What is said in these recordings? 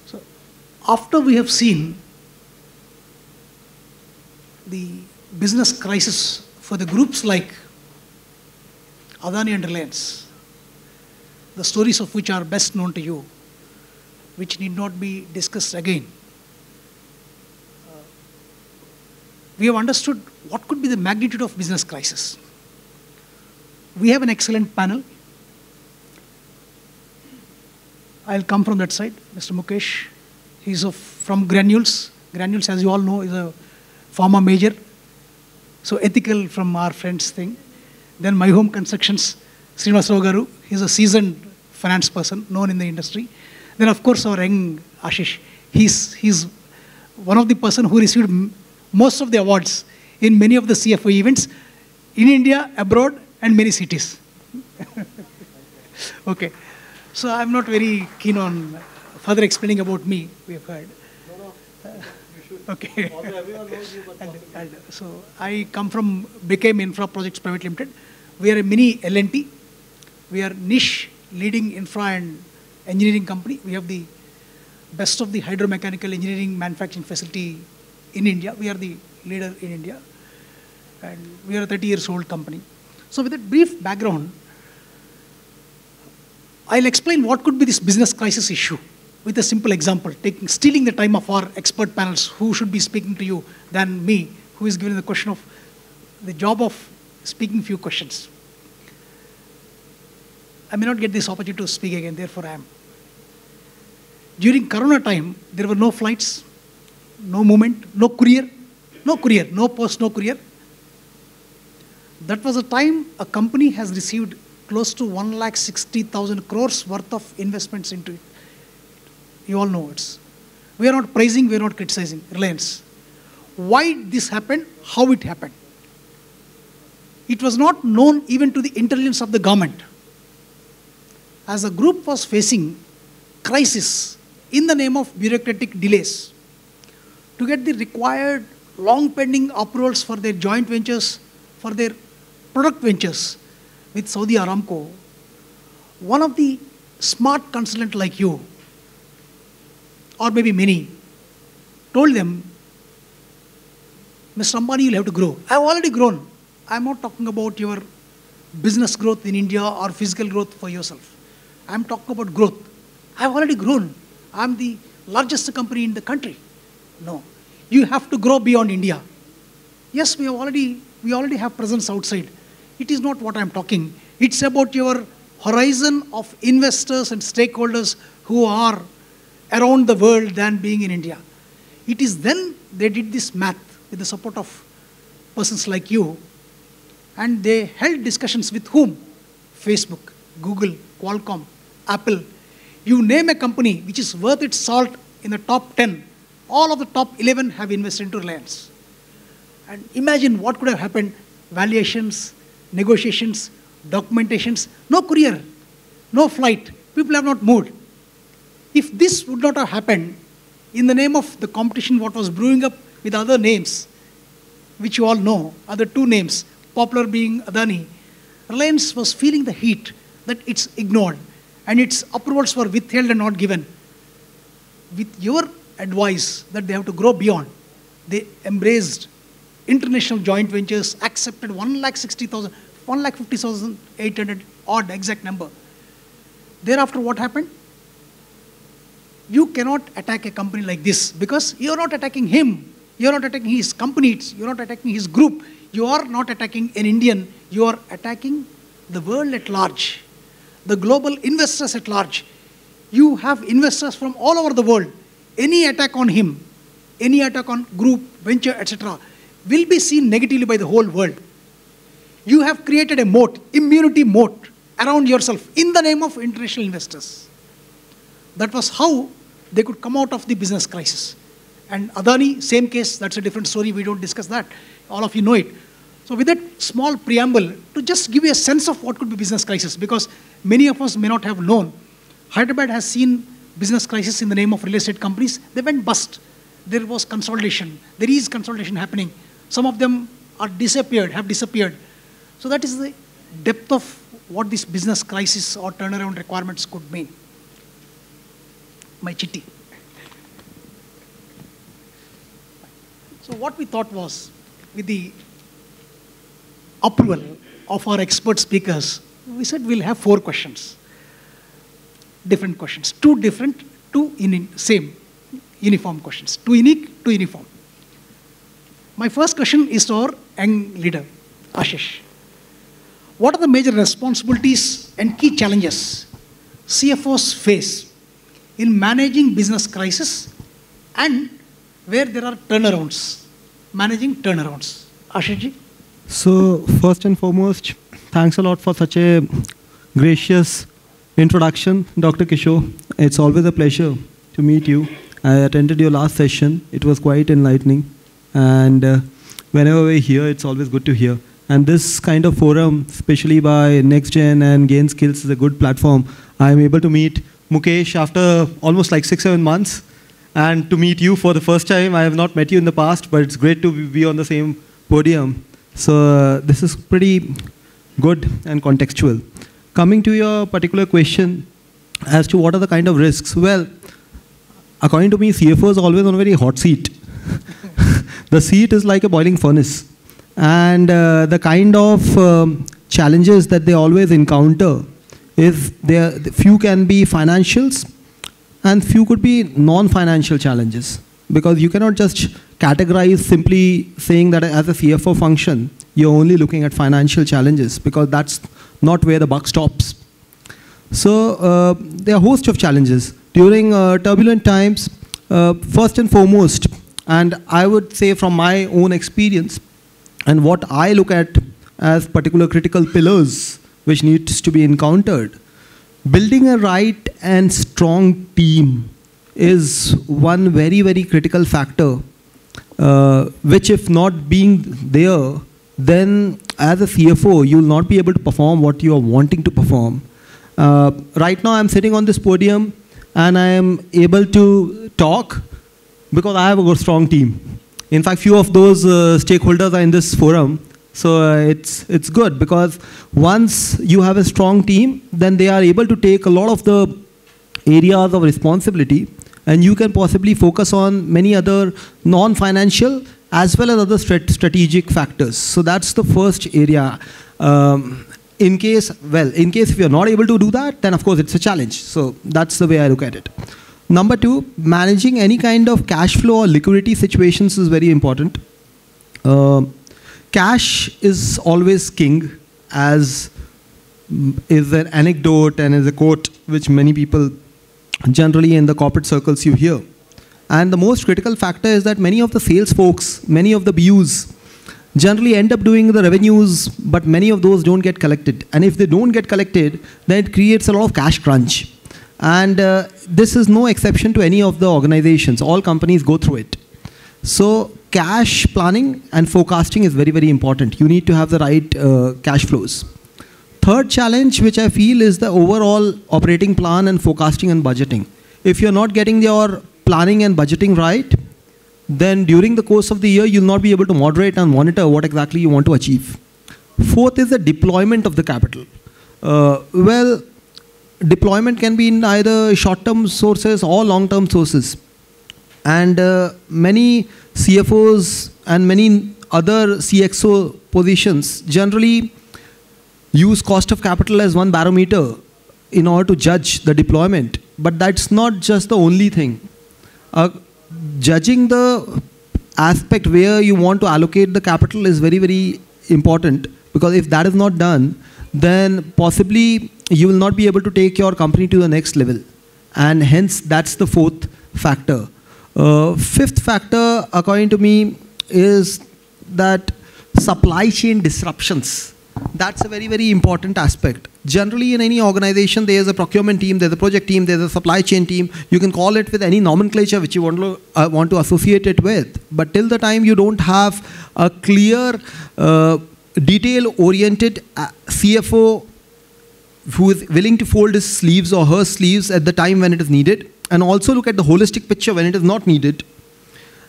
So after we have seen the business crisis for the groups like Adani and Reliance, the stories of which are best known to you, which need not be discussed again. We have understood what could be the magnitude of business crisis. We have an excellent panel. I'll come from that side. Mr. Mukesh, he's from Granules. Granules, as you all know, is a pharma major. So ethical from our friends thing. Then My Home Constructions, Srinivasa Garu, he's a seasoned finance person, known in the industry. Then of course our young Ashish, he's one of the person who received most of the awards in many of the CFO events in India, abroad, and many cities. Okay. So I'm not very keen on further explaining about me, we have heard. No, you should. Okay. Although everyone knows you, but so I come from BEKEM Infra Projects Private Limited. We are a mini L&T. We are niche leading infra and engineering company. We have the best of the hydromechanical engineering manufacturing facility in India. We are the leader in India. And we are a 30 years old company. So with that brief background, I'll explain what could be this business crisis issue with a simple example, stealing the time of our expert panels who should be speaking to you than me, who is given the job of speaking few questions. I may not get this opportunity to speak again, therefore I am. During Corona time, there were no flights, no movement, no courier, no post, no courier. That was a time a company has received close to 1,60,000 crores worth of investments into it. You all know it. We are not praising, we are not criticizing Reliance. Why this happened, how it happened. It was not known even to the intelligence of the government. As the group was facing crisis in the name of bureaucratic delays, to get the required long pending approvals for their joint ventures, for their product ventures with Saudi Aramco, one of the smart consultant like you, or maybe many, told them, Mr. Ambani, you'll have to grow. I've already grown. I'm not talking about your business growth in India or physical growth for yourself. I'm talking about growth. I've already grown. I'm the largest company in the country. No. You have to grow beyond India. Yes, we already have presence outside. It is not what I'm talking. It's about your horizon of investors and stakeholders who are around the world than being in India. It is then they did this math with the support of persons like you, and they held discussions with whom? Facebook, Google, Qualcomm, Apple. You name a company which is worth its salt in the top 10, all of the top 11 have invested into Reliance. And imagine what could have happened, valuations, negotiations, documentations, no courier, no flight, people have not moved. If this would not have happened, in the name of the competition what was brewing up with other names, which you all know, other two names, popular being Adani, Reliance was feeling the heat that it's ignored and its approvals were withheld and not given. With your advice that they have to grow beyond, they embraced international joint ventures, accepted 1,60,000, 1,50,800 odd exact number. Thereafter what happened? You cannot attack a company like this because you're not attacking him. You're not attacking his company. You're not attacking his group. You are not attacking an Indian. You are attacking the world at large, the global investors at large. You have investors from all over the world. Any attack on him, any attack on group, venture, etc., will be seen negatively by the whole world. You have created a moat, immunity moat around yourself in the name of international investors. That was how they could come out of the business crisis. And Adani, same case, that's a different story, we don't discuss that. All of you know it. So with that small preamble, to just give you a sense of what could be business crisis, because many of us may not have known, Hyderabad has seen business crisis in the name of real estate companies. They went bust. There was consolidation. There is consolidation happening. Some of them have disappeared. So that is the depth of what this business crisis or turnaround requirements could mean. My chitty. So what we thought was, with the approval of our expert speakers, we said we'll have 4 questions. Different questions. 2 different, 2 same, uniform questions. 2 unique, 2 uniform. My first question is to our young leader, Ashish. What are the major responsibilities and key challenges CFOs face in managing business crisis and where there are turnarounds, managing turnarounds? Ashishji? So first and foremost, thanks a lot for such a gracious introduction, Dr. Kishore. It's always a pleasure to meet you. I attended your last session. It was quite enlightening. And whenever we're here, it's always good to hear. And this kind of forum, especially by NextGen and Gain Skills, is a good platform. I'm able to meet Mukesh after almost like 6-7 months. And to meet you for the first time. I have not met you in the past, but it's great to be on the same podium. So this is pretty good and contextual. Coming to your particular question as to what are the kind of risks. Well, according to me, CFO is always on a very hot seat. The seat is like a boiling furnace. And the kind of challenges that they always encounter is few can be financials and few could be non-financial challenges. Because you cannot just categorize simply saying that as a CFO function, you're only looking at financial challenges because that's not where the buck stops. So there are a host of challenges. During turbulent times, first and foremost, and I would say from my own experience, and what I look at as particular critical pillars which needs to be encountered, building a right and strong team is one very, very critical factor, which if not being there, then as a CFO, you will not be able to perform what you are wanting to perform. Right now, I'm sitting on this podium, and I am able to talk because I have a good, strong team. In fact, few of those stakeholders are in this forum. So it's good because once you have a strong team, then they are able to take a lot of the areas of responsibility, and you can possibly focus on many other non-financial as well as other strategic factors. So that's the first area. In case if you're not able to do that, then of course it's a challenge. So that's the way I look at it. Number 2, managing any kind of cash flow or liquidity situations is very important. Cash is always king, as is an anecdote and is a quote which many people generally in the corporate circles you hear. And the most critical factor is that many of the sales folks, many of the BUs, generally end up doing the revenues, but many of those don't get collected. And if they don't get collected, then it creates a lot of cash crunch. And this is no exception to any of the organizations. All companies go through it. So cash planning and forecasting is very, very important. You need to have the right cash flows. Third challenge, which I feel, is the overall operating plan and forecasting and budgeting. If you're not getting your planning and budgeting right, then during the course of the year, you'll not be able to moderate and monitor what exactly you want to achieve. Fourth is the deployment of the capital. Well, deployment can be in either short-term sources or long-term sources. And many CFOs and many other CXO positions generally use cost of capital as one barometer in order to judge the deployment. But that's not just the only thing. Judging the aspect where you want to allocate the capital is very, very important, because if that is not done, then possibly you will not be able to take your company to the next level. And hence, that's the fourth factor. Fifth factor, according to me, is that supply chain disruptions. That's a very, very important aspect. Generally, in any organization, there is a procurement team, there's a project team, there's a supply chain team. You can call it with any nomenclature which you want to associate it with. But till the time you don't have a clear, detail-oriented CFO who is willing to fold his sleeves or her sleeves at the time when it is needed, and also look at the holistic picture when it is not needed,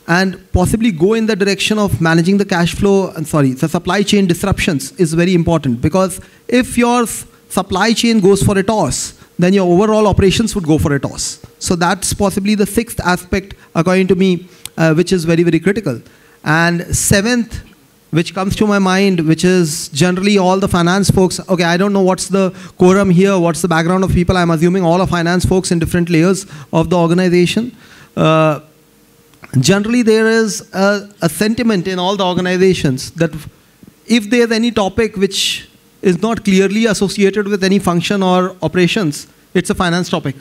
and possibly go in the direction of managing the cash flow, the supply chain disruptions is very important, because if your supply chain goes for a toss, then your overall operations would go for a toss. So that's possibly the sixth aspect, according to me, which is very, very critical. And seventh, which comes to my mind, which is generally all the finance folks. Okay, I don't know what's the quorum here, what's the background of people. I'm assuming all are finance folks in different layers of the organization. Generally, there is a sentiment in all the organizations that if there's any topic which is not clearly associated with any function or operations, it's a finance topic.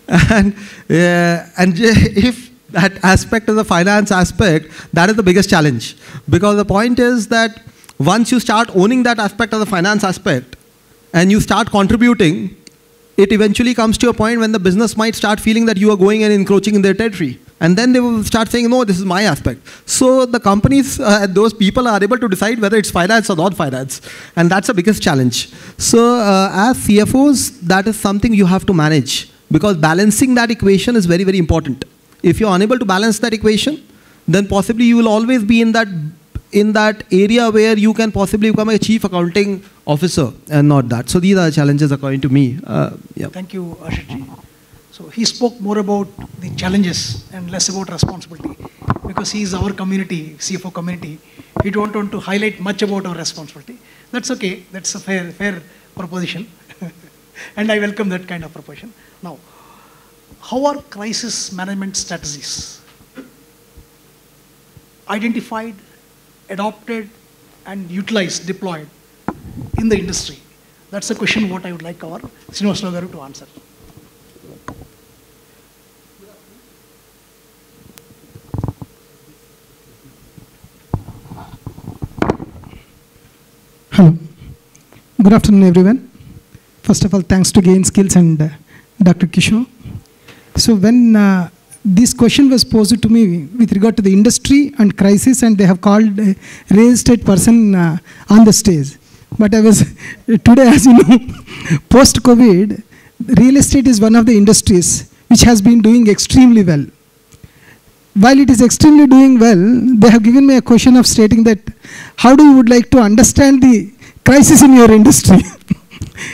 and if that aspect is a finance aspect, that is the biggest challenge. Because the point is that once you start owning that aspect of the finance aspect and you start contributing, it eventually comes to a point when the business might start feeling that you are going and encroaching in their territory. And then they will start saying, no, this is my aspect. So the companies, those people are able to decide whether it's finance or not finance. And that's the biggest challenge. So as CFOs, that is something you have to manage. Because balancing that equation is very, very important. If you're unable to balance that equation, then possibly you will always be in that area where you can possibly become a chief accounting officer and not that. So these are the challenges according to me. Yeah. Thank you, Ashish. So he spoke more about the challenges and less about responsibility. Because he is our community, CFO community, we don't want to highlight much about our responsibility. That's okay. That's a fair proposition. And I welcome that kind of proposition. Now, how are crisis management strategies identified, adopted, and utilized, deployed in the industry? That's a question what I would like our Srinivasa Garu to answer. Hello. Good afternoon, everyone. First of all, thanks to Gain Skills and Dr. Kishore. So when this question was posed to me with regard to the industry and crisis, and they have called a real estate person on the stage. But I was, today as you know, post-COVID, real estate is one of the industries which has been doing extremely well. While it is extremely doing well, they have given me a question of stating that, how do you would like to understand the crisis in your industry?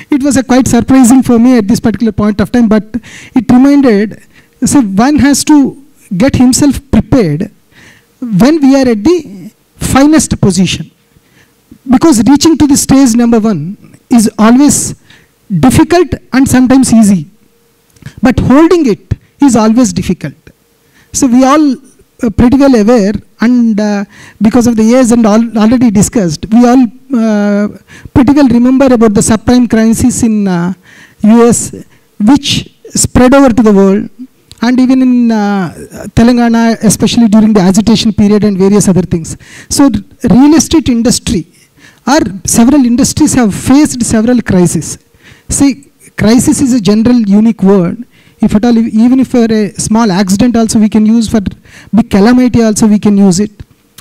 It was quite surprising for me at this particular point of time, but it reminded, so one has to get himself prepared when we are at the finest position. Because reaching to the stage number one is always difficult and sometimes easy. But holding it is always difficult. So we all pretty well aware, and because of the years and already discussed, we all pretty well remember about the subprime crisis in US, which spread over to the world, and even in Telangana, especially during the agitation period and various other things. So real estate industry, or several industries have faced several crises. See, crisis is a general unique word. If at all, even if for a small accident also we can use, for big calamity also we can use it.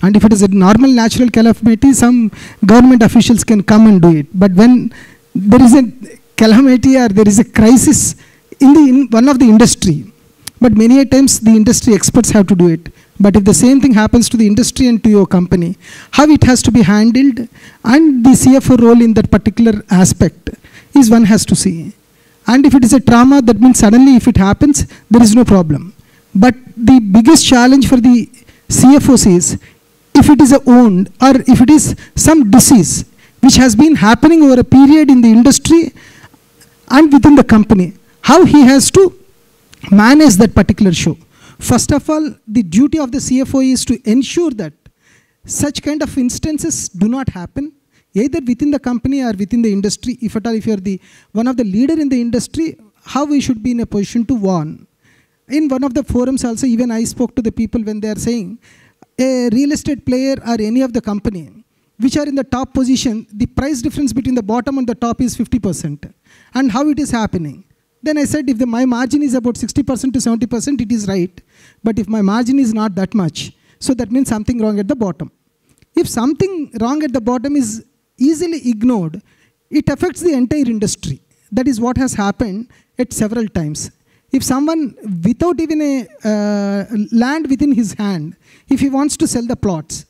And if it is a normal natural calamity, some government officials can come and do it. But when there is a calamity or there is a crisis in one of the industry, but many a times the industry experts have to do it. But if the same thing happens to the industry and to your company, how it has to be handled and the CFO role in that particular aspect is one has to see. And if it is a trauma, that means suddenly if it happens, there is no problem. But the biggest challenge for the CFOs is, if it is owned or if it is some disease which has been happening over a period in the industry and within the company, how he has to manage that particular show. First of all, the duty of the CFO is to ensure that such kind of instances do not happen, either within the company or within the industry. If at all, if you are one of the leader in the industry, how we should be in a position to warn. In one of the forums also, even I spoke to the people when they are saying, a real estate player or any of the company which are in the top position, the price difference between the bottom and the top is 50%. And how it is happening? Then I said, if my margin is about 60% to 70%, it is right. But if my margin is not that much, so that means something wrong at the bottom. If something wrong at the bottom is easily ignored, it affects the entire industry. That is what has happened at several times. If someone, without even a land within his hand, if he wants to sell the plots,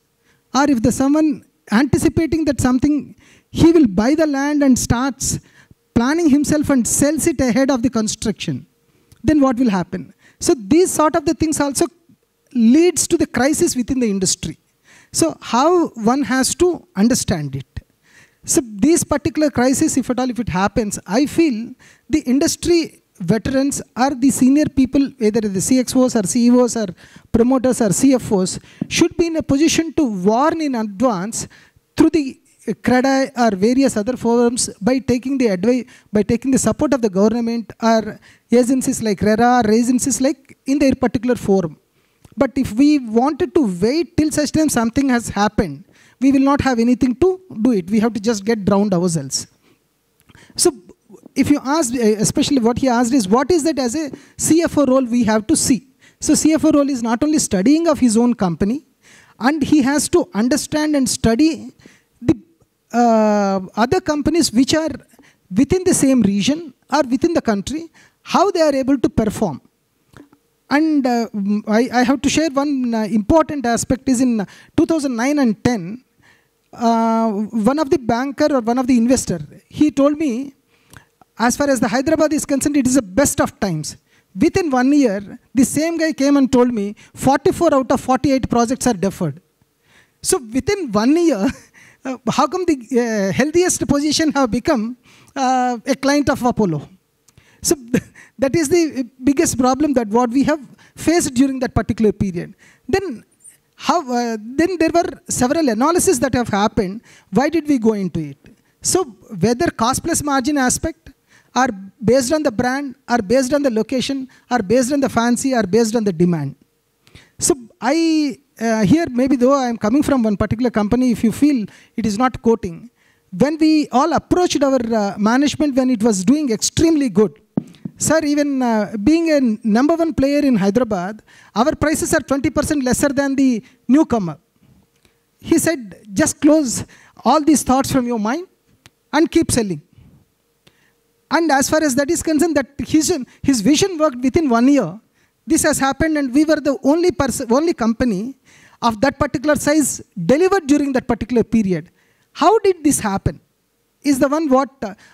or if someone anticipating that something, he will buy the land and starts planning himself and sells it ahead of the construction, then what will happen? So these sort of the things also leads to the crisis within the industry. So how one has to understand it? So these particular crises, if at all, if it happens, I feel the industry veterans are the senior people, either the CXOs or CEOs or promoters or CFOs, should be in a position to warn in advance through the CREDI or various other forums by taking the advice, by taking the support of the government or agencies like RERA or agencies like in their particular forum. But if we wanted to wait till such time something has happened, we will not have anything to do it. We have to just get drowned ourselves. So if you ask, especially what he asked is, what is that as a CFO role we have to see? So CFO role is not only studying of his own company, and he has to understand and study the other companies which are within the same region or within the country, how they are able to perform. And I have to share one important aspect is in 2009 and 10, one of the banker or one of the investor, he told me, as far as the Hyderabad is concerned, it is the best of times. Within 1 year, the same guy came and told me 44 out of 48 projects are deferred. So within 1 year, how come the healthiest position have become a client of Apollo? So that is the biggest problem that what we have faced during that particular period. Then then there were several analyses that have happened. Why did we go into it? So whether cost plus margin aspect are based on the brand, are based on the location, are based on the fancy, are based on the demand. So here maybe though I am coming from one particular company, if you feel it is not quoting, when we all approached our management when it was doing extremely good, sir, even being a #1 player in Hyderabad, our prices are 20% lesser than the newcomer. He said, just close all these thoughts from your mind and keep selling. And as far as that is concerned, that his vision worked within 1 year. This has happened, and we were the only company of that particular size delivered during that particular period. How did this happen? Is the one what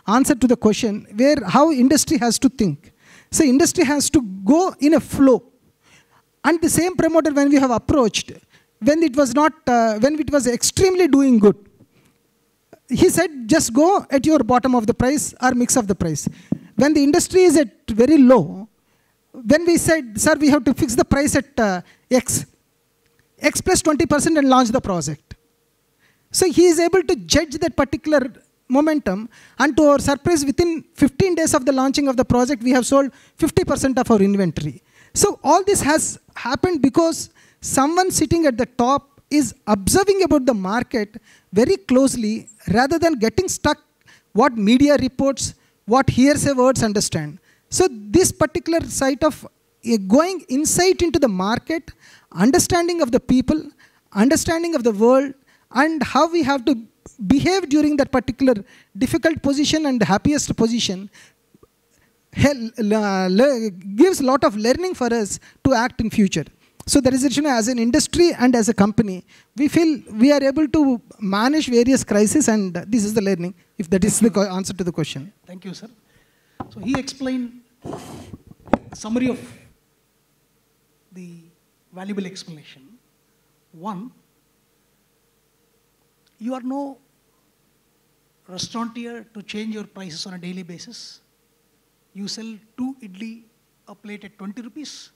answer to the question where how industry has to think. So industry has to go in a flow. And the same promoter when we have approached, when it was not, when it was extremely doing good, he said just go at your bottom of the price or mix of the price. When the industry is at very low, when we said, sir, we have to fix the price at X plus 20% and launch the project. So he is able to judge that particular momentum, and to our surprise, within 15 days of the launching of the project, we have sold 50% of our inventory. So all this has happened because someone sitting at the top is observing about the market very closely rather than getting stuck what media reports, what hearsay words understand. So this particular site of going insight into the market, understanding of the people, understanding of the world, and how we have to behave during that particular difficult position and happiest position gives a lot of learning for us to act in future. So there is, as an industry and as a company, we feel we are able to manage various crises, and this is the learning, if that is the answer to the question. Thank you, sir. So he explained a summary of the valuable explanation. One, you are no restaurateur to change your prices on a daily basis. You sell 2 idli a plate at 20 rupees,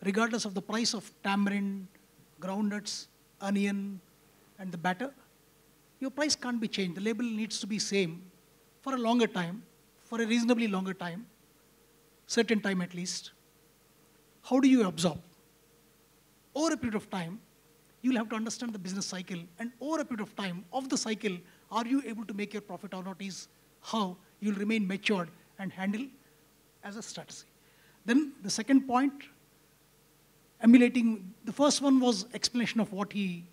regardless of the price of tamarind, groundnuts, onion, and the batter. Your price can't be changed. The label needs to be same for a longer time, for a reasonably longer time, certain time at least. How do you absorb? Over a period of time, you'll have to understand the business cycle, and over a period of time of the cycle, are you able to make your profit or not is how you'll remain matured and handle as a strategy. Then the second point, emulating, the first one was explanation of what he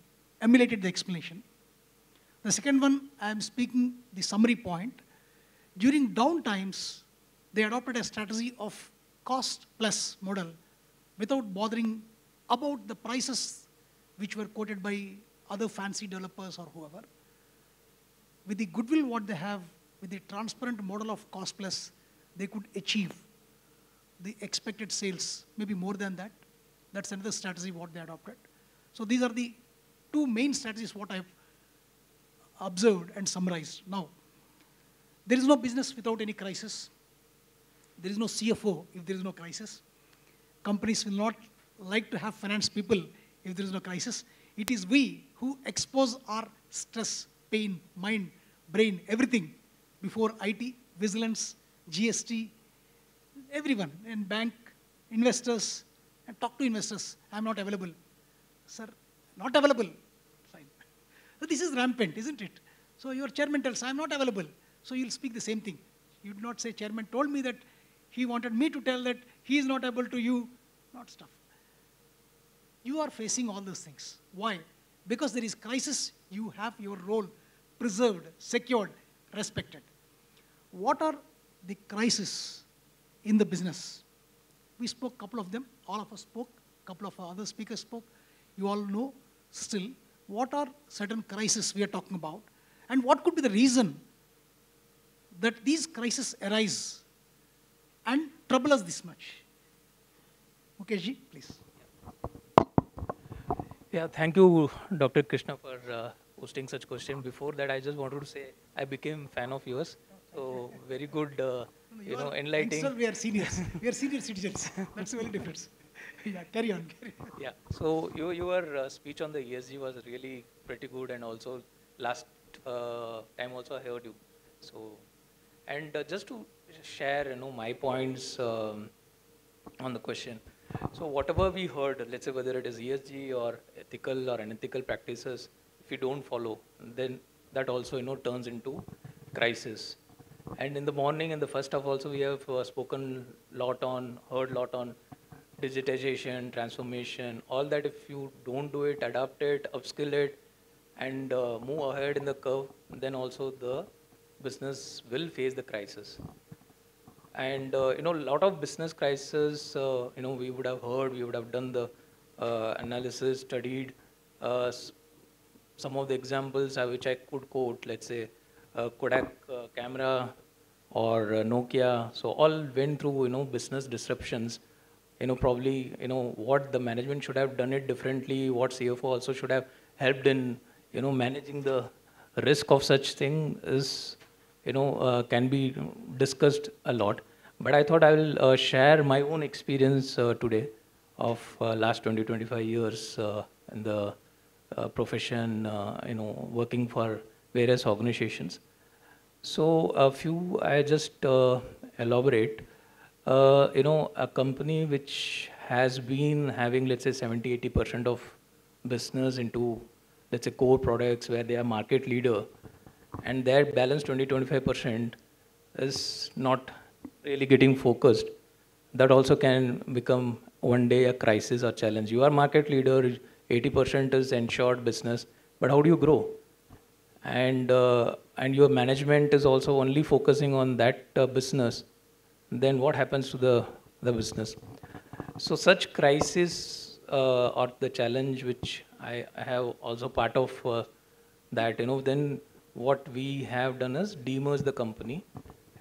emulated the explanation. The second one, I am speaking the summary point. During down times, they adopted a strategy of cost plus model without bothering about the prices which were quoted by other fancy developers or whoever. With the goodwill what they have, with the transparent model of cost plus, they could achieve the expected sales, maybe more than that. That's another strategy what they adopted. So these are the two main strategies what I've observed and summarized. Now, there is no business without any crisis. There is no CFO if there is no crisis. Companies will not like to have finance people if there is no crisis. It is we who expose our stress, pain, mind, brain, everything before IT, vigilance, GST, everyone, and bank, investors, and talk to investors. I'm not available. Sir, not available. Fine. So this is rampant, isn't it? So your chairman tells, I'm not available. So you'll speak the same thing. You do not say, chairman told me that he wanted me to tell that he is not able to you, not stuff. You are facing all those things. Why? Because there is crisis, you have your role preserved, secured, respected. What are the crises in the business? We spoke a couple of them, all of us spoke, a couple of other speakers spoke. You all know still what are certain crises we are talking about and what could be the reason that these crises arise and trouble us this much. Mukesh, please. Yeah, thank you, Dr. Krishna, for hosting such question. Before that, I just wanted to say I became a fan of yours. So very good, enlightening. Still, we are seniors. We are senior citizens. That's the only difference. Yeah, carry on. Yeah. So your speech on the ESG was really pretty good, and also last time also I heard you. So, and just to share, my points on the question. So whatever we heard, let's say whether it is ESG or ethical or unethical practices, if we don't follow, then that also turns into crisis. And in the morning, in the first half also, we have spoken heard a lot on digitization, transformation, all that. If you don't do it, adapt it, upskill it, and move ahead in the curve, then also the business will face the crisis. And a lot of business crises, we would have heard, we would have done the analysis, studied some of the examples which I could quote, let's say Kodak camera or Nokia. So all went through, business disruptions. Probably, what the management should have done it differently, what CFO also should have helped in, managing the risk of such thing is, can be discussed a lot. But I thought I will share my own experience today of last 20-25 years in the profession, working for various organizations. So a few I just elaborate. A company which has been having, let's say, 70-80% of business into, let's say, core products where they are market leader, and their balance 20-25% is not really getting focused. That also can become one day a crisis or challenge. You are market leader, 80% is ensured business, but how do you grow? And your management is also only focusing on that business, then what happens to the business? So such crisis or the challenge which I have also part of that, then what we have done is demerge the company,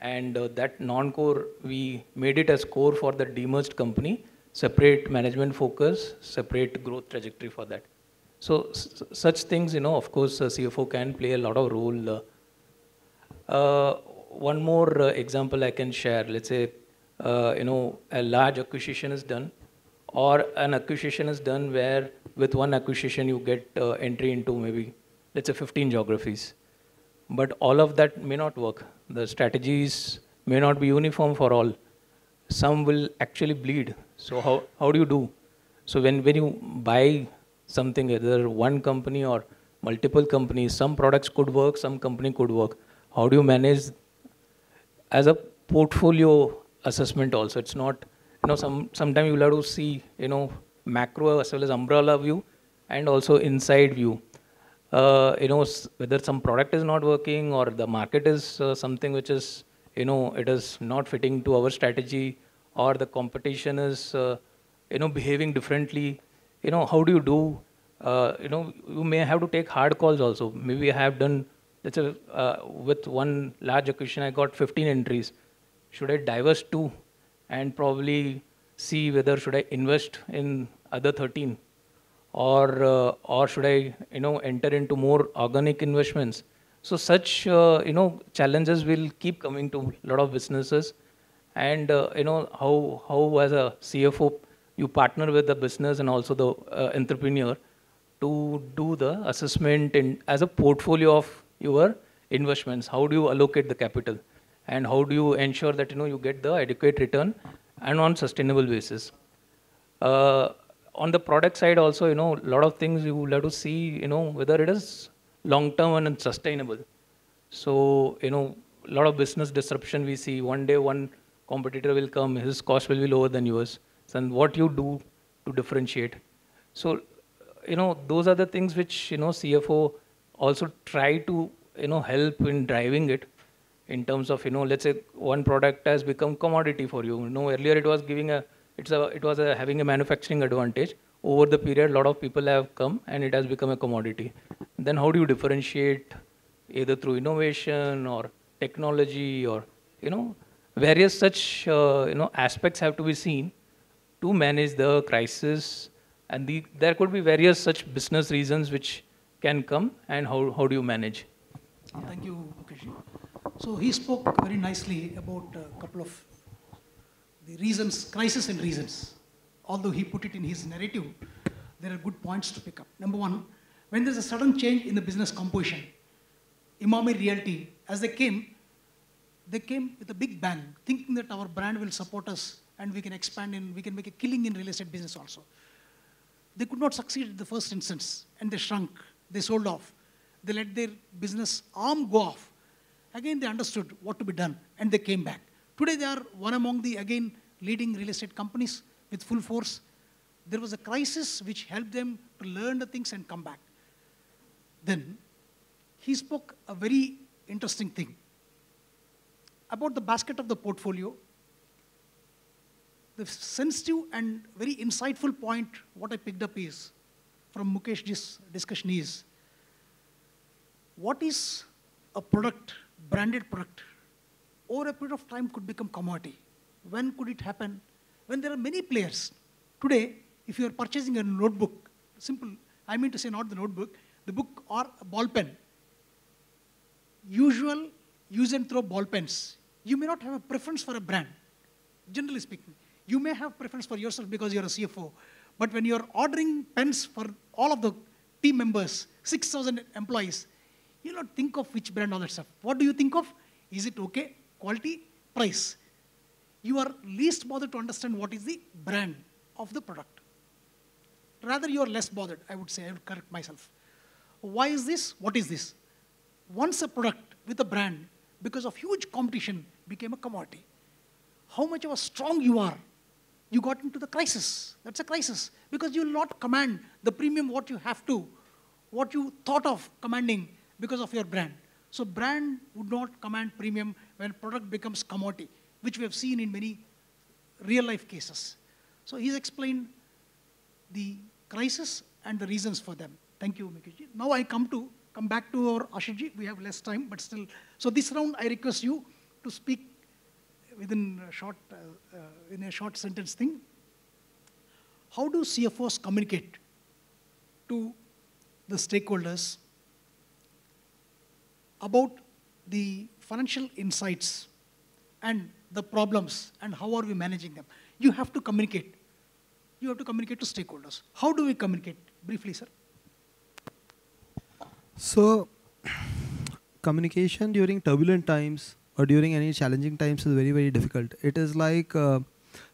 and that non-core, we made it as core for the demerged company, separate management focus, separate growth trajectory for that. So such things, of course, CFO can play a lot of role. One more example I can share. Let's say, a large acquisition is done, or an acquisition is done where with one acquisition you get entry into maybe, let's say, 15 geographies. But all of that may not work. The strategies may not be uniform for all. Some will actually bleed. So how do you do? So when you buy something, either one company or multiple companies, some products could work, some company could work. How do you manage as a portfolio assessment also? It's not, sometimes you'll have to see, macro as well as umbrella view and also inside view. Whether some product is not working or the market is something which is, it is not fitting to our strategy, or the competition is, behaving differently. How do you do? You may have to take hard calls also. Maybe I have done, let's say, with one large acquisition, I got 15 entries. Should I divest 2 and probably see whether should I invest in other 13? or should I, enter into more organic investments? So such, challenges will keep coming to a lot of businesses. And, how as a CFO, you partner with the business and also the entrepreneur to do the assessment in, as a portfolio of your investments. How do you allocate the capital? And how do you ensure that, you get the adequate return and on sustainable basis? On the product side also, a lot of things you will have to see, whether it is long-term and sustainable. So, a lot of business disruption we see. One day, one competitor will come, his cost will be lower than yours. And what you do to differentiate. So, those are the things which, CFO also try to, help in driving it in terms of, let's say one product has become commodity for you. Earlier it was giving having a manufacturing advantage. Over the period, a lot of people have come and it has become a commodity. Then how do you differentiate either through innovation or technology or, various such, aspects have to be seen to manage the crisis. And there could be various such business reasons which can come, and how do you manage? Thank you, Mukesh. So he spoke very nicely about a couple of the reasons, crisis and reasons. Although he put it in his narrative, there are good points to pick up. Number one, when there's a sudden change in the business composition, Imami Realty, as they came with a big bang, thinking that our brand will support us and we can expand we can make a killing in real estate business also. They could not succeed at the first instance, and they shrunk, they sold off. They let their business arm go off. Again, they understood what to be done, and they came back. Today, they are one among the, again, leading real estate companies with full force. There was a crisis which helped them to learn the things and come back. Then, he spoke a very interesting thing about the basket of the portfolio. The sensitive and very insightful point, what I picked up is, from Mukesh's discussion is, what is a product, branded product, over a period of time could become commodity? When could it happen? When there are many players. Today, if you are purchasing a notebook, simple, I mean to say not the notebook, the book or a ball pen, usual use and throw ball pens, you may not have a preference for a brand, generally speaking. You may have preference for yourself because you're a CFO, but when you're ordering pens for all of the team members, 6,000 employees, you'll not think of which brand, all that stuff. What do you think of? Is it okay? Quality, price. You are least bothered to understand what is the brand of the product. Rather, you are less bothered, I would say. I would correct myself. Why is this? What is this? Once a product with a brand, because of huge competition, became a commodity. How much of a strong you are, you got into the crisis. That's a crisis. Because you will not command the premium what you have to, what you thought of commanding because of your brand. So brand would not command premium when product becomes commodity, which we have seen in many real-life cases. So he's explained the crisis and the reasons for them. Thank you, Mukesh. Now I come back to our Ashish. We have less time, but still. So this round, I request you to speak within a short sentence thing. How do CFOs communicate to the stakeholders about the financial insights and the problems and how are we managing them? You have to communicate. You have to communicate to stakeholders. How do we communicate? Briefly, sir. So, communication during turbulent times or during any challenging times is very, very difficult. It is like,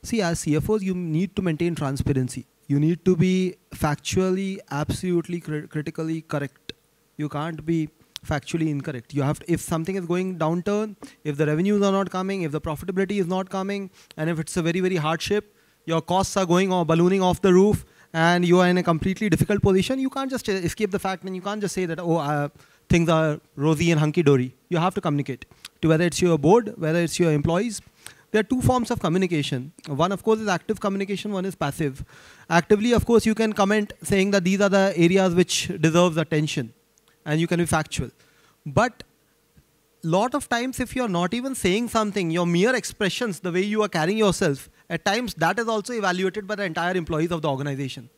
see, as CFOs, you need to maintain transparency. You need to be factually, absolutely, critically correct. You can't be factually incorrect. You have to, if something is going downturn, if the revenues are not coming, if the profitability is not coming, and if it's a very, very hardship, your costs are going or ballooning off the roof, and you are in a completely difficult position, you can't just escape the fact, and you can't just say that, oh, things are rosy and hunky-dory. You have to communicate to whether it's your board, whether it's your employees. There are two forms of communication. One, of course, is active communication. One is passive. Actively, of course, you can comment saying that these are the areas which deserves attention, and you can be factual. But lot of times, if you're not even saying something, your mere expressions, the way you are carrying yourself, at times that is also evaluated by the entire employees of the organization.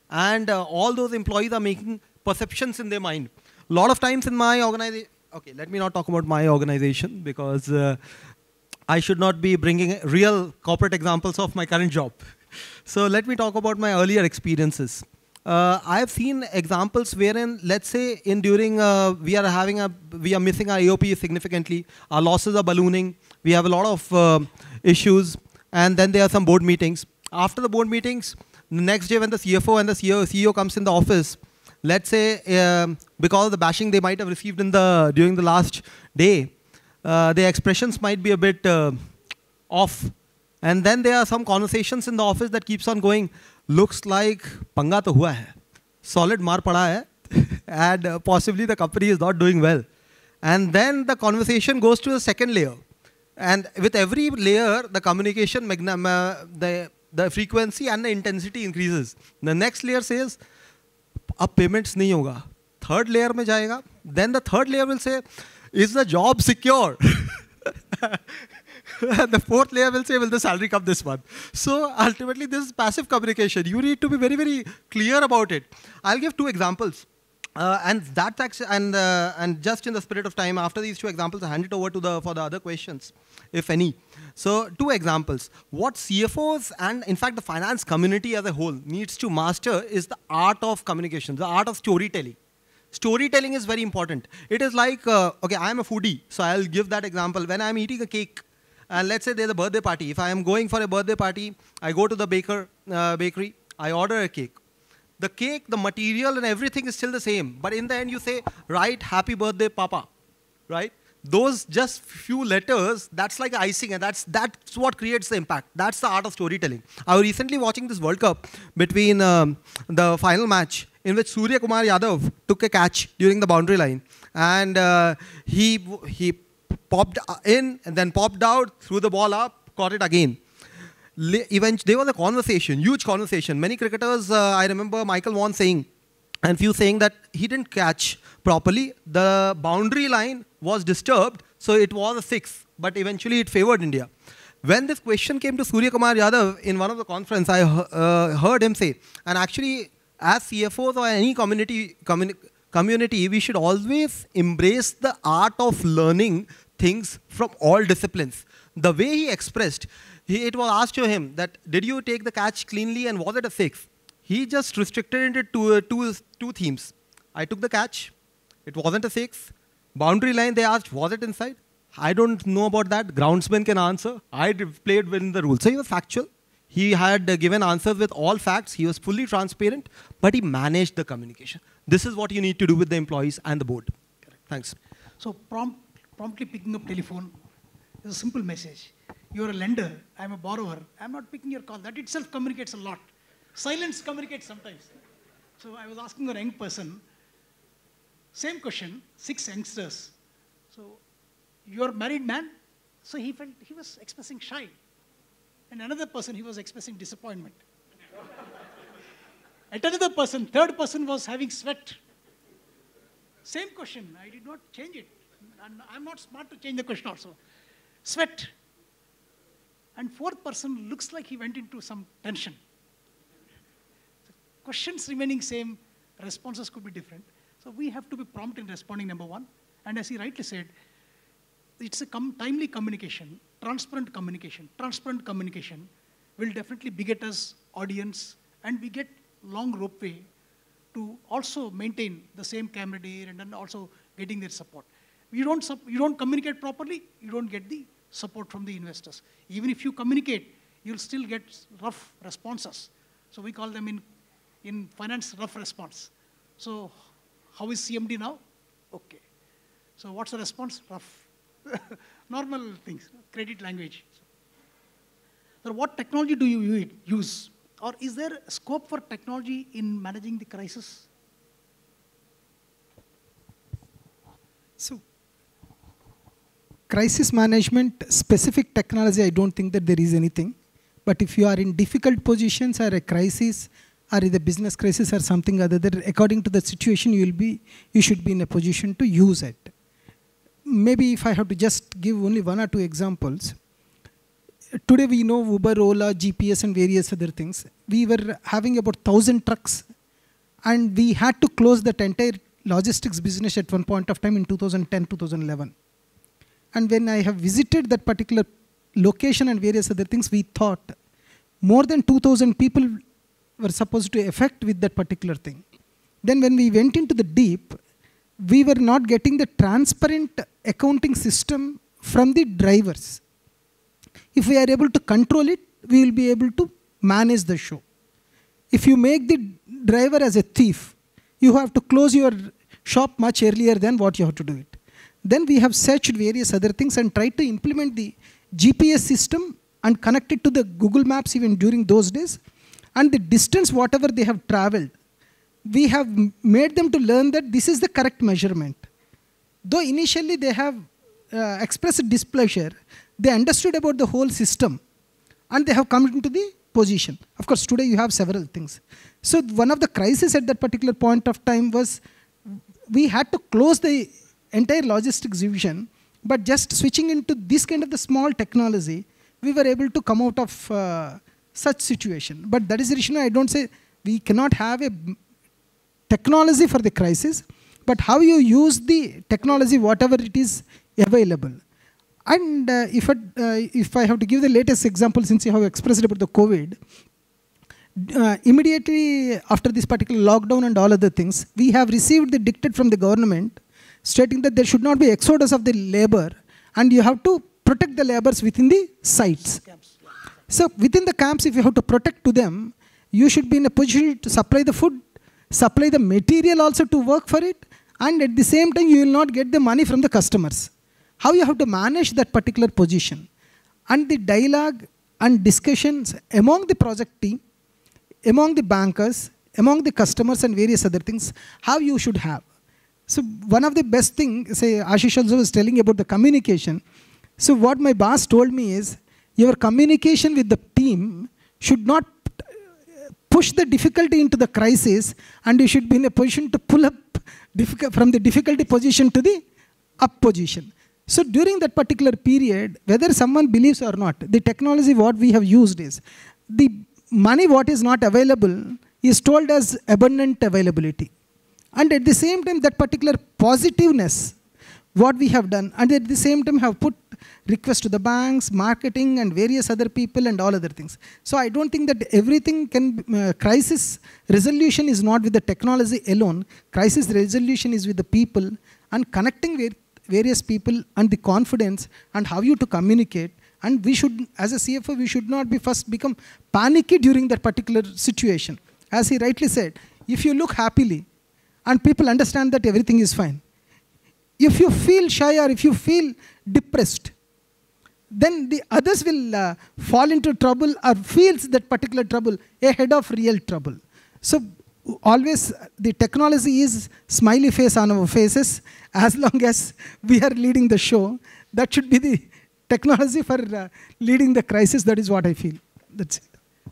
and all those employees are making perceptions in their mind. A lot of times in my organization, okay, let me not talk about my organization because I should not be bringing real corporate examples of my current job. So let me talk about my earlier experiences. I've seen examples wherein, let's say, during we are missing our AOP significantly. Our losses are ballooning. We have a lot of issues, and then there are some board meetings. After the board meetings, the next day when the CFO and the CEO comes in the office, let's say because of the bashing they might have received during the last day, their expressions might be a bit off. And then there are some conversations in the office that keeps on going. Looks like panga to hua hai. Solid mar pada hai. And possibly the company is not doing well. And then the conversation goes to the second layer. And with every layer, the communication, the frequency and the intensity increases. The next layer says, ab payments nahi hoga. Third layer mein jayega. Then the third layer will say, is the job secure? The fourth layer will say, will the salary come this month? So ultimately, this is passive communication. You need to be very, very clear about it. I'll give 2 examples. And just in the spirit of time, after these 2 examples, I hand it over for the other questions, if any. So 2 examples. What CFOs and, in fact, the finance community as a whole needs to master is the art of communication, the art of storytelling. Storytelling is very important. It is like, okay, I am a foodie, so I'll give that example. When I'm eating a cake, and let's say there's a birthday party. If I am going for a birthday party, I go to the bakery, I order a cake. The cake, the material and everything is still the same. But in the end you say, right, happy birthday, Papa. Right? Those just few letters, that's like icing, and that's what creates the impact. That's the art of storytelling. I was recently watching this World Cup between the final match in which Surya Kumar Yadav took a catch during the boundary line. And he popped in and then popped out, threw the ball up, caught it again. There was a conversation, huge conversation. Many cricketers, I remember Michael Vaughan saying, and few saying that he didn't catch properly. The boundary line was disturbed, so it was a 6, but eventually it favored India. When this question came to Surya Kumar Yadav in one of the conference, I heard him say, and actually as CFOs or any community, we should always embrace the art of learning things from all disciplines. The way he expressed, it was asked to him that, did you take the catch cleanly and was it a 6? He just restricted it to two themes. I took the catch, it wasn't a 6. Boundary line, they asked, was it inside? I don't know about that, groundsman can answer. I played within the rules. So he was factual. He had given answers with all facts. He was fully transparent, but he managed the communication. This is what you need to do with the employees and the board. Correct. Thanks. So promptly picking up telephone is a simple message. You're a lender, I'm a borrower, I'm not picking your call. That itself communicates a lot. Silence communicates sometimes. So I was asking a young person, same question, 6 youngsters. So you're a married man? So he was expressing shy. And another person, he was expressing disappointment. At another person, third person was having sweat. Same question, I did not change it. And I'm not smart to change the question also. Sweat. And fourth person looks like he went into some tension. So questions remaining same, responses could be different. So we have to be prompt in responding, number 1. And as he rightly said, it's a timely communication, transparent communication. Transparent communication will definitely beget us audience, and we get long ropeway to also maintain the same camaraderie and then also getting their support. You don't communicate properly, you don't get the support from the investors. Even if you communicate, you'll still get rough responses. So we call them in finance rough response. So how is CMD now? Okay. So what's the response? Rough. Normal things, credit language. So what technology do you use? Or is there scope for technology in managing the crisis? So, crisis management, specific technology, I don't think that there is anything. But if you are in difficult positions or a crisis, or in the business crisis or something other, that according to the situation, you should be in a position to use it. Maybe if I have to just give only 1 or 2 examples. Today we know Uber, Ola, GPS and various other things. We were having about 1,000 trucks and we had to close that entire logistics business at one point of time in 2010, 2011. And when I have visited that particular location and various other things, we thought more than 2,000 people were supposed to affect with that particular thing. Then when we went into the deep, we were not getting the transparent accounting system from the drivers. If we are able to control it, we will be able to manage the show. If you make the driver as a thief, you have to close your shop much earlier than what you have to do it. Then we have searched various other things and tried to implement the GPS system and connect it to the Google Maps even during those days. And the distance, whatever they have traveled, we have made them to learn that this is the correct measurement. Though initially they have expressed displeasure, they understood about the whole system and they have come into the position. Of course, today you have several things. So one of the crises at that particular point of time was we had to close the entire logistics division, but just switching into this kind of the small technology, we were able to come out of such situation. But that is the reason I don't say we cannot have a technology for the crisis, but how you use the technology, whatever it is available. And if I have to give the latest example, since you have expressed about the COVID, immediately after this particular lockdown and all other things, we have received the dictate from the government stating that there should not be exodus of the labor and you have to protect the laborers within the sites. So within the camps, if you have to protect to them, you should be in a position to supply the food, supply the material also to work for it, and at the same time you will not get the money from the customers. How you have to manage that particular position. And the dialogue and discussions among the project team, among the bankers, among the customers and various other things, how you should have. So one of the best things, say Ashish also was telling about the communication. So what my boss told me is, your communication with the team should not push the difficulty into the crisis, and you should be in a position to pull up from the difficulty position to the up position. So during that particular period, whether someone believes or not, the technology what we have used is, the money what is not available is told as abundant availability. And at the same time, that particular positiveness, what we have done, and at the same time have put requests to the banks, marketing and various other people and all other things. So I don't think that everything can, crisis resolution is not with the technology alone. Crisis resolution is with the people and connecting with various people and the confidence and how you to communicate. And we should, as a CFO, we should not be first become panicky during that particular situation. As he rightly said, if you look happily and people understand that everything is fine, if you feel shy or if you feel depressed, then the others will fall into trouble or feels that particular trouble ahead of real trouble. So always the technology is smiley face on our faces as long as we are leading the show. That should be the technology for leading the crisis. That is what I feel. That's it.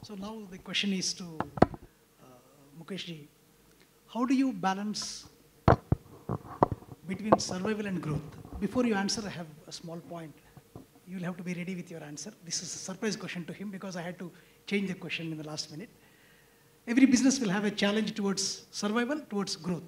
So now the question is to Mukesh ji. How do you balance between survival and growth? Before you answer, I have a small point. You will have to be ready with your answer. This is a surprise question to him because I had to change the question in the last minute. Every business will have a challenge towards survival, towards growth.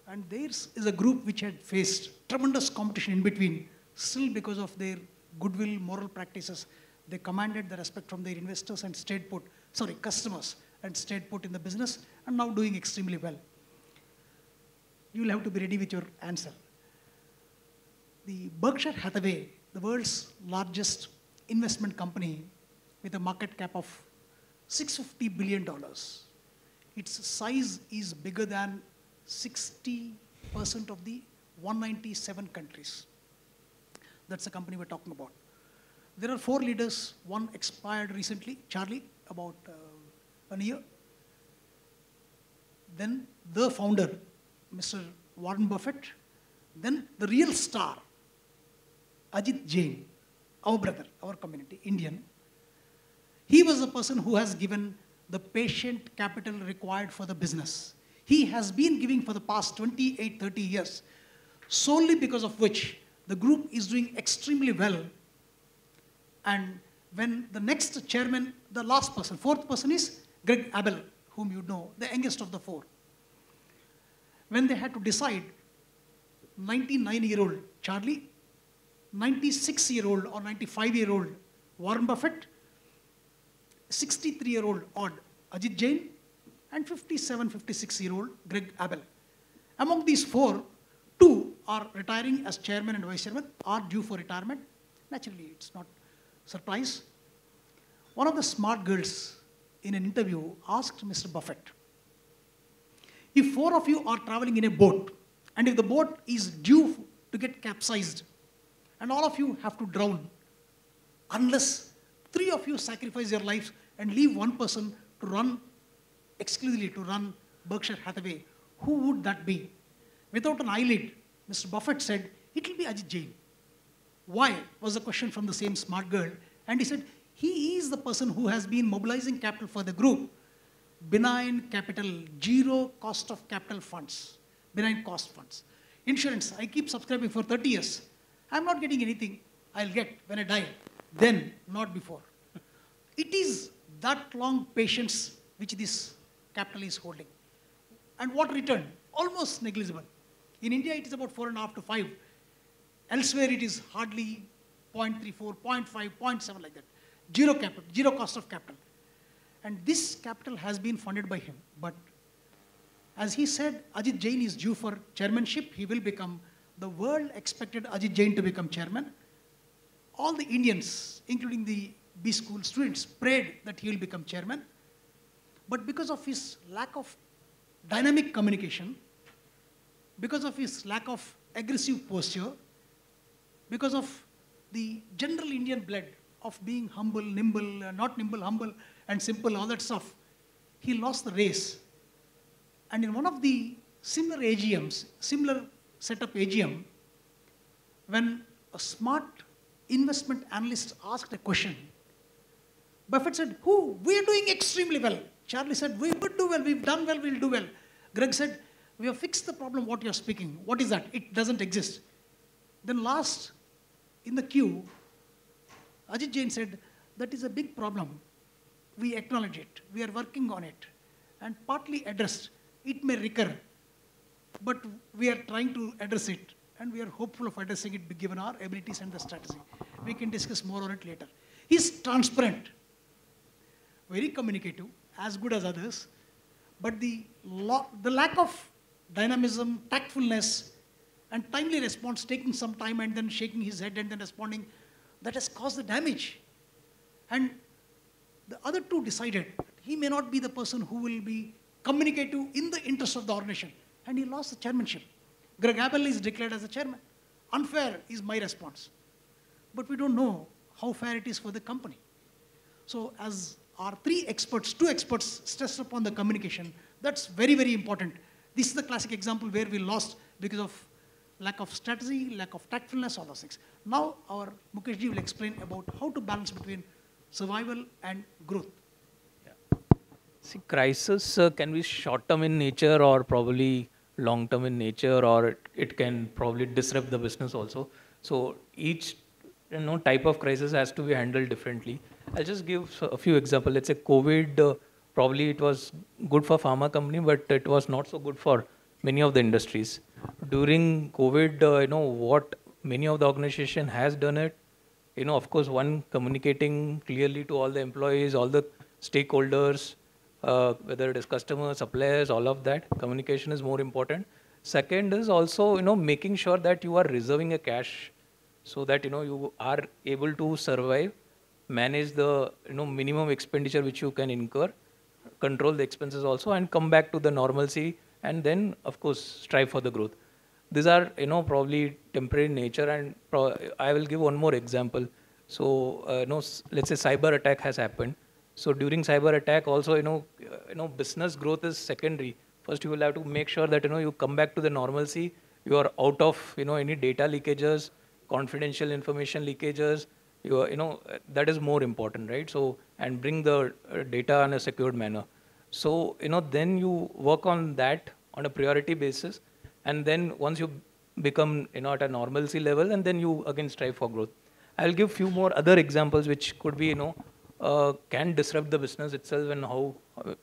And theirs is a group which had faced tremendous competition in between. Still, because of their goodwill, moral practices, they commanded the respect from their investors and stayed put, customers, and stayed put in the business and now doing extremely well. You will have to be ready with your answer. The Berkshire Hathaway, the world's largest investment company with a market cap of $650 billion. Its size is bigger than 60% of the 197 countries. That's the company we're talking about. There are 4 leaders. One expired recently, Charlie, about a year. Then the founder, Mr. Warren Buffett. Then the real star, Ajit Jain, our brother, our community, Indian. He was the person who has given the patient capital required for the business. He has been giving for the past 28, 30 years, solely because of which the group is doing extremely well. And when the next chairman, the last person, 4th person is Greg Abel, whom you know, the youngest of the four. When they had to decide, 99-year-old Charlie, 96-year-old or 95-year-old Warren Buffett, 63-year-old odd Ajit Jain, and 57, 56-year-old Greg Abel. Among these four, two are retiring as chairman and vice chairman, are due for retirement. Naturally, it's not surprise. One of the smart girls in an interview asked Mr. Buffett, if four of you are traveling in a boat, and if the boat is due to get capsized, and all of you have to drown, unless three of you sacrifice your lives and leave one person to run, exclusively to run Berkshire Hathaway, who would that be? Without an eyelid, Mr. Buffett said, it will be Ajit Jain. Why? Was the question from the same smart girl. And he said, he is the person who has been mobilizing capital for the group. Benign capital, zero cost of capital funds, benign cost funds. Insurance, I keep subscribing for 30 years. I'm not getting anything I'll get when I die. Then, not before. It is that long patience which this capital is holding. And what return? Almost negligible. In India, it is about 4.5 to 5. Elsewhere, it is hardly 0.34, 0.5, 0.7 like that. Zero capital, zero cost of capital. And this capital has been funded by him. But as he said, Ajit Jain is due for chairmanship. He will become, the world expected Ajit Jain to become chairman. All the Indians, including the B school students, prayed that he will become chairman. But because of his lack of dynamic communication, because of his lack of aggressive posture, because of the general Indian blood of being humble, nimble, not nimble, humble, and simple, all that stuff, he lost the race. And in one of the similar AGMs, similar setup AGM, when a smart investment analyst asked a question, Buffett said, we are doing extremely well. Charlie said, we would do well, we've done well, we'll do well. Greg said, we have fixed the problem, what you're speaking. What is that? It doesn't exist. Then last, in the queue, Ajit Jain said, that is a big problem. We acknowledge it. We are working on it. And partly addressed. It may recur. But we are trying to address it. And we are hopeful of addressing it given our abilities and the strategy. We can discuss more on it later. He's transparent. Very communicative, as good as others. But the lack of dynamism, tactfulness, and timely response, taking some time and then shaking his head and then responding, that has caused the damage. And the other two decided he may not be the person who will be communicative in the interest of the organization. And he lost the chairmanship. Greg Abel is declared as the chairman. Unfair is my response. But we don't know how fair it is for the company. So as our two experts stressed upon the communication, that's very, very important. This is the classic example where we lost because of lack of strategy, lack of tactfulness, all those things. Now our Mukesh ji will explain about how to balance between survival and growth. Yeah. See, crisis can be short-term in nature or probably long-term in nature, or it can probably disrupt the business also. So each type of crisis has to be handled differently. I'll just give a few examples. Let's say COVID, probably it was good for pharma company, but it was not so good for many of the industries. During COVID, what many of the organization has done it, of course, one, communicating clearly to all the employees, all the stakeholders, whether it is customers, suppliers, all of that, communication is more important. Second is also, making sure that you are reserving a cash so that, you are able to survive, manage the, minimum expenditure which you can incur, control the expenses also, and come back to the normalcy, and then, of course, strive for the growth. These are, probably temporary in nature, and I will give one more example. So, let's say cyber attack has happened. So during cyber attack also, business growth is secondary. First, you will have to make sure that, you come back to the normalcy. You are out of, any data leakages, confidential information leakages. That is more important, right? So, and bring the data in a secured manner. So, then you work on that on a priority basis. And then once you become, at a normalcy level, and then you again strive for growth. I'll give few more other examples which could be, can disrupt the business itself, and how,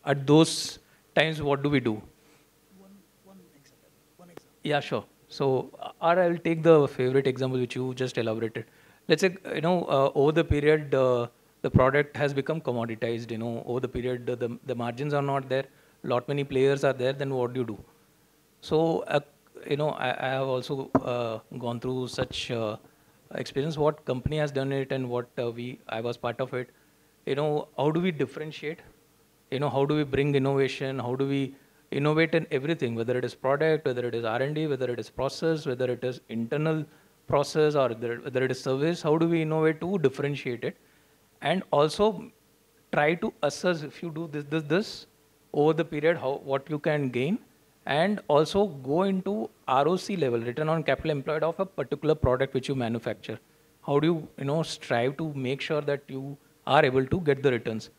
at those times, what do we do? One example. Yeah, sure. So, or I'll take the favorite example which you just elaborated. Let's say, over the period, the product has become commoditized. Over the period, the margins are not there. Lot many players are there. Then what do you do? So, I have also gone through such experience. What company has done it, and what I was part of it. How do we differentiate? How do we bring innovation? How do we innovate in everything, whether it is product, whether it is R&D, whether it is process, whether it is internal process, or whether it is service? How do we innovate to differentiate it? And also try to assess, if you do this, over the period, what you can gain, and also go into ROC level, return on capital employed, of a particular product which you manufacture. How do you, strive to make sure that you are able to get the returns?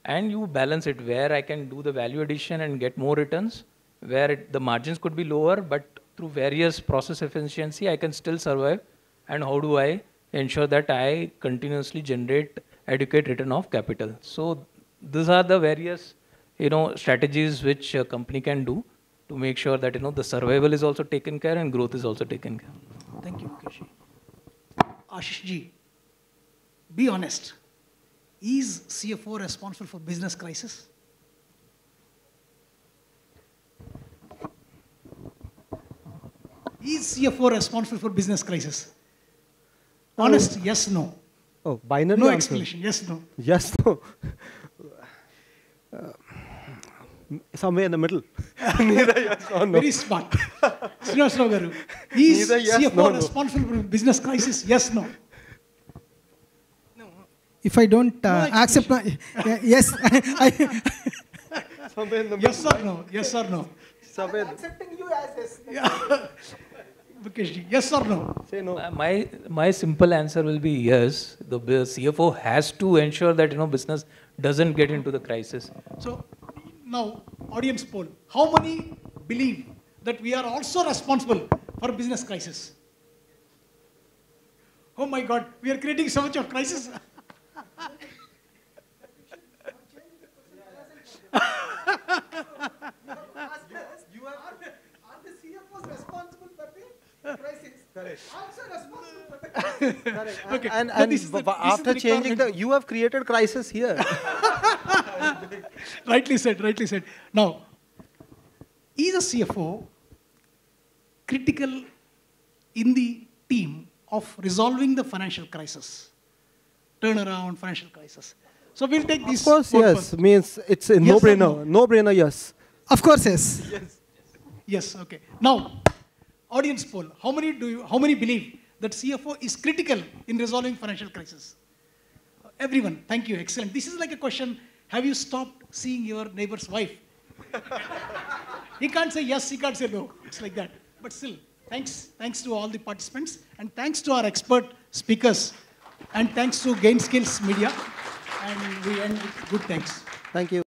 And you balance it, where I can do the value addition and get more returns, where the margins could be lower, but through various process efficiency, I can still survive. And how do I ensure that I continuously generate adequate return of capital? So these are the various, strategies which a company can do to make sure that, the survival is also taken care and growth is also taken care. Thank you, Mukesh. Ashish ji, be honest. Is CFO responsible for business crisis? Is CFO responsible for business crisis? Honest, yes, no. Oh, binary No answer. explanation, yes, no. Yes, no. Somewhere in the middle. Neither yes or no. Very smart. Srinivasa garu. Is Neither yes, CFO no, no. responsible for business crisis? Yes, no. If I don't accept my, yes, Somewhere in the middle. Yes or no? Yes or no? Somewhere. accepting you as Mukesh ji, yes or no? Say no. My simple answer will be yes. The CFO has to ensure that, business doesn't get into the crisis. So now, audience poll. How many believe that we are also responsible for business crisis? Oh my God, we are creating so much of crisis. Are the CFOs responsible for the crisis? Also responsible for the crisis. Correct. Okay. And, But this is the after changing requirement. you have created crisis here. Rightly said, rightly said. Now, is a CFO critical in the team of resolving the financial crisis? Turnaround, financial crisis. So we'll take this. Of course, vote yes. first. Means it's a Yes or no-brainer. no? No-brainer, yes. Of course, yes. Yes, okay. Now, audience poll. How many believe that CFO is critical in resolving financial crisis? Everyone, thank you, excellent. This is like a question, have you stopped seeing your neighbor's wife? He can't say yes, he can't say no. It's like that. But still, thanks to all the participants, and thanks to our expert speakers, and thanks to Gain Skills Media, and we end with good thanks. Thank you.